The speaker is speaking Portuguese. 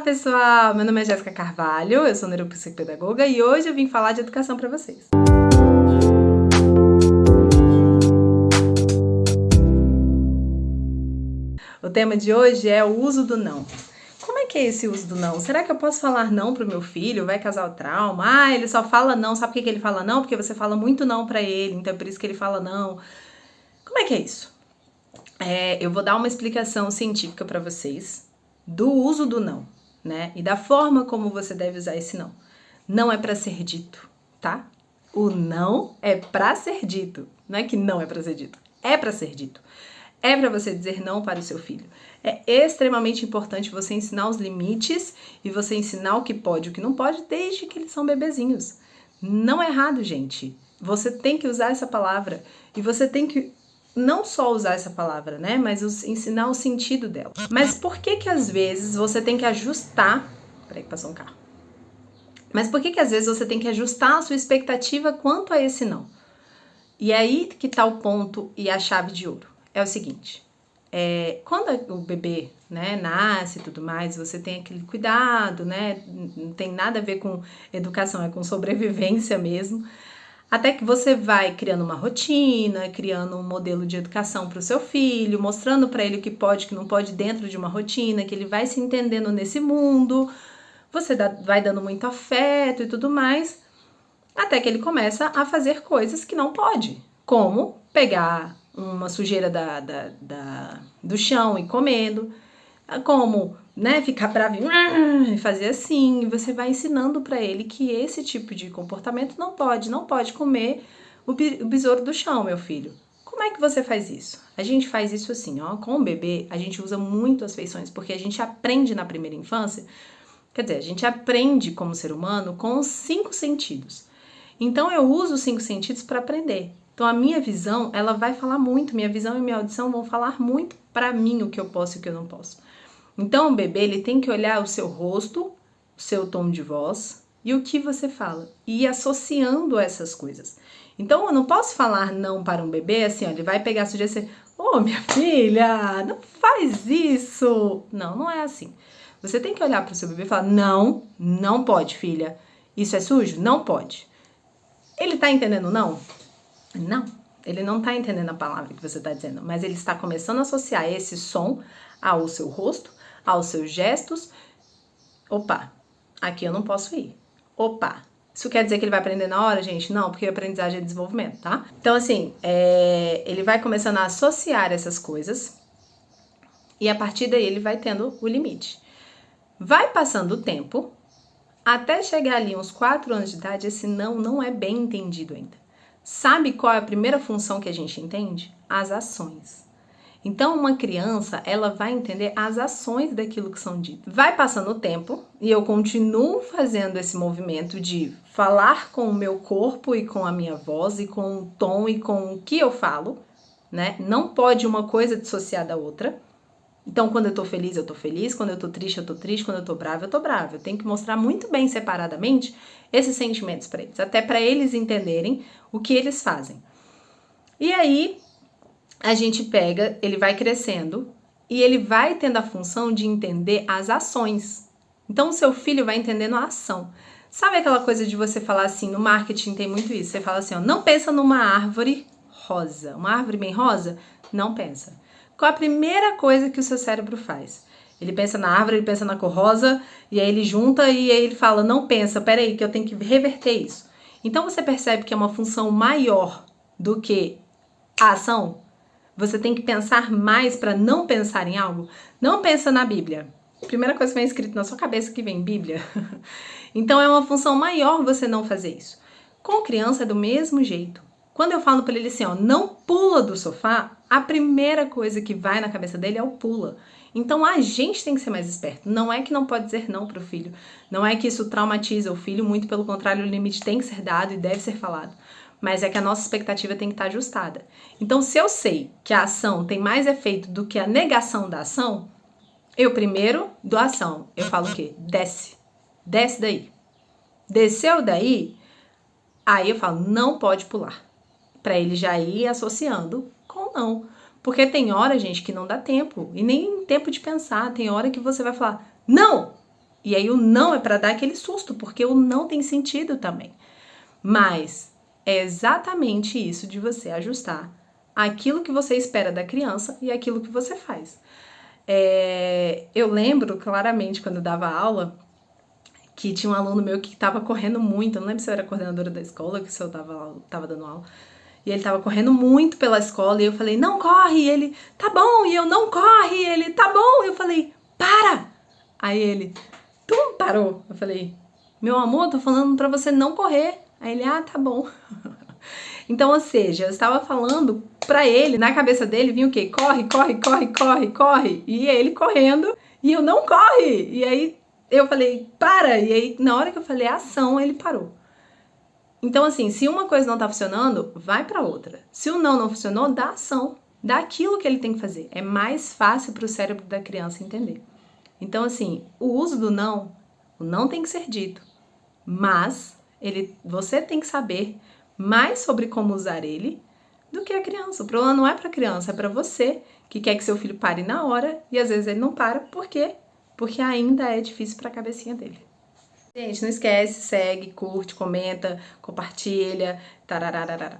Olá pessoal, meu nome é Jéssica Carvalho, eu sou neuropsicopedagoga e hoje eu vim falar de educação para vocês. O tema de hoje é o uso do não. Como é que é esse uso do não? Será que eu posso falar não pro meu filho? Vai causar o trauma? Ah, ele só fala não, sabe por que ele fala não? Porque você fala muito não para ele, então é por isso que ele fala não. Como é que é isso? Eu vou dar uma explicação científica para vocês do uso do não, né? E da forma como você deve usar esse não. Não é para ser dito, tá? O não é para ser dito. Não é que não é para ser dito. É para ser dito. É para você dizer não para o seu filho. É extremamente importante você ensinar os limites e você ensinar o que pode e o que não pode desde que eles são bebezinhos. Não é errado, gente. Você tem que usar essa palavra e você tem que não só usar essa palavra, né, mas ensinar o sentido dela. Mas por que às vezes você tem que ajustar... Peraí que passou um carro. Mas por que às vezes você tem que ajustar a sua expectativa quanto a esse não? E é aí que tá o ponto e a chave de ouro. É o seguinte, quando o bebê, né, nasce e tudo mais, você tem aquele cuidado, né, não tem nada a ver com educação, é com sobrevivência mesmo. Até que você vai criando uma rotina, criando um modelo de educação para o seu filho, mostrando para ele o que pode e o que não pode dentro de uma rotina, que ele vai se entendendo nesse mundo, você vai dando muito afeto e tudo mais, até que ele começa a fazer coisas que não pode, como pegar uma sujeira do chão e comendo, como, né, ficar bravo e fazer assim, e você vai ensinando para ele que esse tipo de comportamento não pode comer o besouro do chão, meu filho. Como é que você faz isso? A gente faz isso assim, ó, com o bebê, a gente usa muito as feições, porque a gente aprende na primeira infância, quer dizer, a gente aprende como ser humano com os 5 sentidos. Então eu uso os 5 sentidos para aprender. Então a minha visão, ela vai falar muito, minha visão e minha audição vão falar muito para mim o que eu posso e o que eu não posso. Então o bebê, ele tem que olhar o seu rosto, o seu tom de voz e o que você fala, e ir associando essas coisas. Então eu não posso falar não para um bebê assim, ó, ele vai pegar a sujeira e dizer, ô minha filha, não faz isso. Não, não é assim. Você tem que olhar para o seu bebê e falar, não, não pode, filha. Isso é sujo? Não pode. Ele tá entendendo não? Não. Ele não tá entendendo a palavra que você tá dizendo, mas ele está começando a associar esse som ao seu rosto, aos seus gestos. Opa, aqui eu não posso ir. Opa, isso quer dizer que ele vai aprender na hora, gente? Não, porque a aprendizagem é desenvolvimento, tá? Então, assim, ele vai começando a associar essas coisas e a partir daí ele vai tendo o limite. Vai passando o tempo, até chegar ali uns 4 anos de idade, esse não é bem entendido ainda. Sabe qual é a primeira função que a gente entende? As ações. Então, uma criança, ela vai entender as ações daquilo que são ditas. Vai passando o tempo e eu continuo fazendo esse movimento de falar com o meu corpo e com a minha voz e com o tom e com o que eu falo, né? Não pode uma coisa dissociar da outra. Então, quando eu tô feliz, quando eu tô triste, quando eu tô brava, eu tô brava. Eu tenho que mostrar muito bem separadamente esses sentimentos para eles, até para eles entenderem o que eles fazem. E aí, a gente pega, ele vai crescendo e ele vai tendo a função de entender as ações. Então, o seu filho vai entendendo a ação. Sabe aquela coisa de você falar assim, no marketing tem muito isso, você fala assim, ó, não pensa numa árvore rosa, uma árvore bem rosa, não pensa. Qual a primeira coisa que o seu cérebro faz? Ele pensa na árvore, ele pensa na cor rosa, e aí ele junta e aí ele fala, não pensa, peraí, que eu tenho que reverter isso. Então você percebe que é uma função maior do que a ação? Você tem que pensar mais para não pensar em algo? Não pensa na Bíblia. Primeira coisa que vem escrito na sua cabeça que vem Bíblia. Então é uma função maior você não fazer isso. Com criança é do mesmo jeito. Quando eu falo para ele assim, ó, não pula do sofá, a primeira coisa que vai na cabeça dele é o pula. Então a gente tem que ser mais esperto. Não é que não pode dizer não para o filho. Não é que isso traumatiza o filho, muito pelo contrário, o limite tem que ser dado e deve ser falado. Mas é que a nossa expectativa tem que estar ajustada. Então, se eu sei que a ação tem mais efeito do que a negação da ação, eu primeiro dou a ação. Eu falo o quê? Desce. Desce daí. Desceu daí, aí eu falo, não pode pular. Para ele já ir associando com não. Porque tem hora, gente, que não dá tempo. E nem tempo de pensar. Tem hora que você vai falar, não! E aí o não é para dar aquele susto, porque o não tem sentido também. Mas é exatamente isso de você ajustar aquilo que você espera da criança e aquilo que você faz. Eu lembro claramente quando eu dava aula que tinha um aluno meu que estava correndo muito, eu não lembro se eu era coordenadora da escola, que se eu tava dando aula, e ele tava correndo muito pela escola, e eu falei, não corre, e ele, tá bom, e eu, não corre, e ele, tá bom, e eu falei, para! Aí ele, tu parou? Eu falei, meu amor, tô falando pra você não correr. Aí ele, tá bom. Então, ou seja, eu estava falando pra ele, na cabeça dele vinha o quê? Corre, corre, corre, corre, corre. E ele correndo, e eu, não corre! E aí eu falei, para! E aí, na hora que eu falei ação, ele parou. Então, assim, se uma coisa não tá funcionando, vai pra outra. Se o não funcionou, dá ação. Dá aquilo que ele tem que fazer. É mais fácil pro cérebro da criança entender. Então, assim, o uso do não, o não tem que ser dito. Mas você tem que saber mais sobre como usar ele do que a criança. O problema não é pra criança, é pra você que quer que seu filho pare na hora e às vezes ele não para. Por quê? Porque ainda é difícil pra cabecinha dele. Gente, não esquece, segue, curte, comenta, compartilha, tararararara.